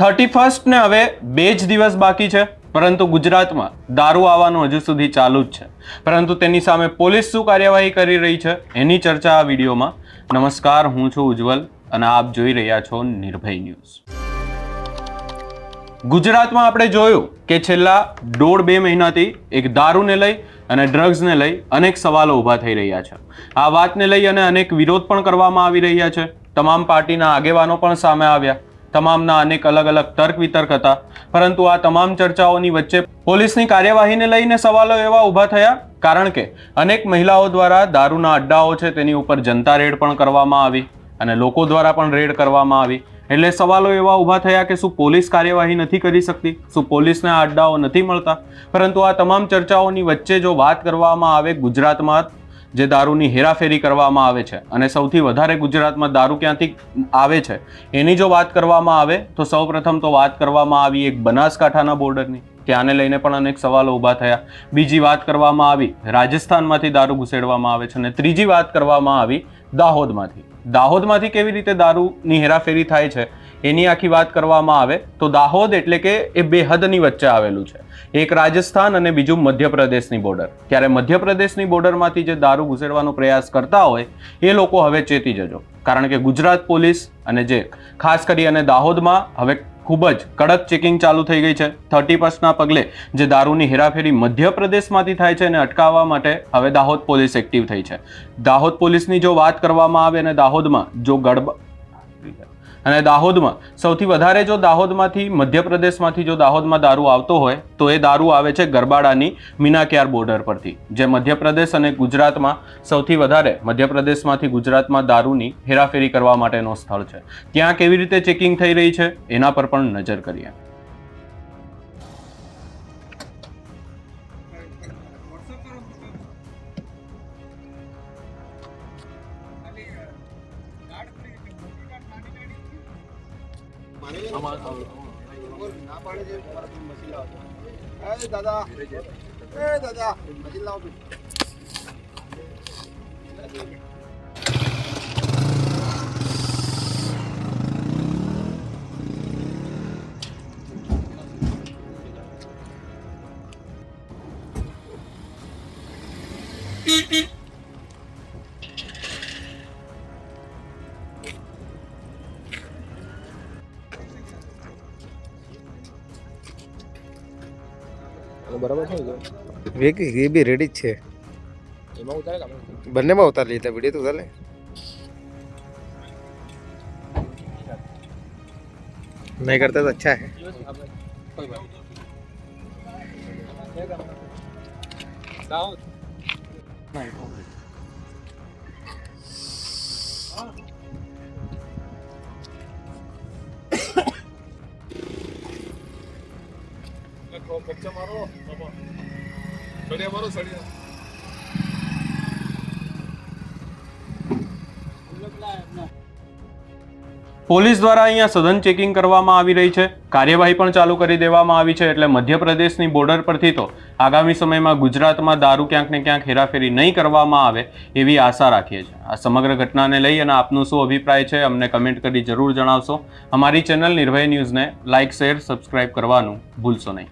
31 ને હવે 2 જ દિવસ બાકી છે, પરંતુ ગુજરાતમાં દારૂ આવવાનું હજુ સુધી ચાલુ જ છે. પરંતુ તેની સામે પોલીસ શું કાર્યવાહી કરી રહી છે એની ચર્ચા આ વિડીયોમાં. નમસ્કાર, હું છું ઉજ્જવલ અને આપ જોઈ રહ્યા છો નિર્ભય ન્યૂઝ. ગુજરાતમાં આપણે જોયું કે છેલ્લા 1.5-2 મહિનાથી એક દારૂને લઈ અને ડ્રગ્સને લઈ અનેક સવાલો ઊભા થઈ રહ્યા છે. આ વાતને લઈ અને અનેક વિરોધ પણ કરવામાં આવી રહ્યા છે. તમામ પાર્ટીના આગેવાનો પણ સામે આવ્યા. તમામના અનેક અલગ અલગ તર્ક વિતર્ક હતા. પરંતુ આ તમામ ચર્ચાઓની વચ્ચે પોલીસની કાર્યવાહીને લઈને સવાલો એવા ઊભા થયા, કારણ કે અનેક મહિલાઓ દ્વારા દારૂના અડ્ડાઓ છે તેની ઉપર જનતા રેડ પણ કરવામાં આવી અને લોકો દ્વારા પણ રેડ કરવામાં આવી. એટલે સવાલો એવા ઊભા થયા કે શું પોલીસ કાર્યવાહી નથી કરી શકતી, શું પોલીસને આ અડ્ડાઓ નથી મળતા. પરંતુ આ તમામ ચર્ચાઓની વચ્ચે જો વાત કરવામાં આવે ગુજરાતમાં જે દારૂની હેરાફેરી કરવામાં આવે છે અને સૌથી વધારે ગુજરાતમાં દારૂ ક્યાંથી આવે છે એની જો વાત કરવામાં આવે તો સૌપ્રથમ તો વાત કરવામાં આવી એક બનાસકાંઠાના બોર્ડરની. ત્યાંને લઈને પણ અનેક સવાલો ઊભા થયા. બીજી વાત કરવામાં આવી રાજસ્થાનમાંથી દારૂ ઘુસેડવામાં આવે છે અને ત્રીજી વાત કરવામાં આવી દાહોદમાંથી કેવી રીતે દારૂની હેરાફેરી થાય છે એની આખી વાત કરવામાં આવે તો દાહોદ એટલે કે એ બે હદની વચ્ચે આવેલું છે. એક રાજસ્થાન અને બીજું મધ્યપ્રદેશની બોર્ડર. ત્યારે મધ્યપ્રદેશની બોર્ડરમાંથી જે દારૂ ઘુસેડવાનો પ્રયાસ કરતા હોય એ લોકો હવે ચેતી જજો, કારણ કે ગુજરાત પોલીસ અને જે ખાસ કરી અને દાહોદમાં હવે ખૂબ જ કડક ચેકિંગ ચાલુ થઈ ગઈ છે. 31ના પગલે જે દારૂની હેરાફેરી મધ્યપ્રદેશમાંથી થાય છે એને અટકાવવા માટે હવે દાહોદ પોલીસ એક્ટિવ થઈ છે. દાહોદ પોલીસની જો વાત કરવામાં આવે અને દાહોદમાં સૌથી વધારે જો દાહોદમાંથી મધ્યપ્રદેશમાંથી જો દાહોદમાં દારૂ આવતો હોય તો એ દારૂ આવે છે ગરબાડાની મીનાક્યાર બોર્ડર પરથી, જે મધ્યપ્રદેશ અને ગુજરાતમાં સૌથી વધારે મધ્યપ્રદેશમાંથી ગુજરાતમાં દારૂની હેરાફેરી કરવા માટેનો સ્થળ છે. ત્યાં કેવી રીતે ચેકિંગ થઈ રહી છે એના પર પણ નજર કરીએ. બરાબર છે એ બી રેડી જ છે. એમાં ઉતારે બંનેમાં ઉતાર લીધા વિડીયો તો ઉતારે. नहीं करता तो अच्छा है. પોલીસ દ્વારા અહીંયા સઘન ચેકિંગ કરવામાં આવી રહી છે. કાર્યવાહી પણ ચાલુ કરી દેવામાં આવી છે. એટલે મધ્યપ્રદેશની બોર્ડર પરથી તો આગામી સમયમાં ગુજરાતમાં દારૂ ક્યાંક ને ક્યાંક હેરાફેરી નહીં કરવામાં આવે એવી આશા રાખીએ છીએ. આ સમગ્ર ઘટનાને લઈ અને આપનો શું અભિપ્રાય છે અમને કમેન્ટ કરી જરૂર જણાવશો. અમારી ચેનલ નિર્ભય ન્યૂઝને લાઇક, શેર, સબસ્ક્રાઇબ કરવાનું ભૂલશો નહીં.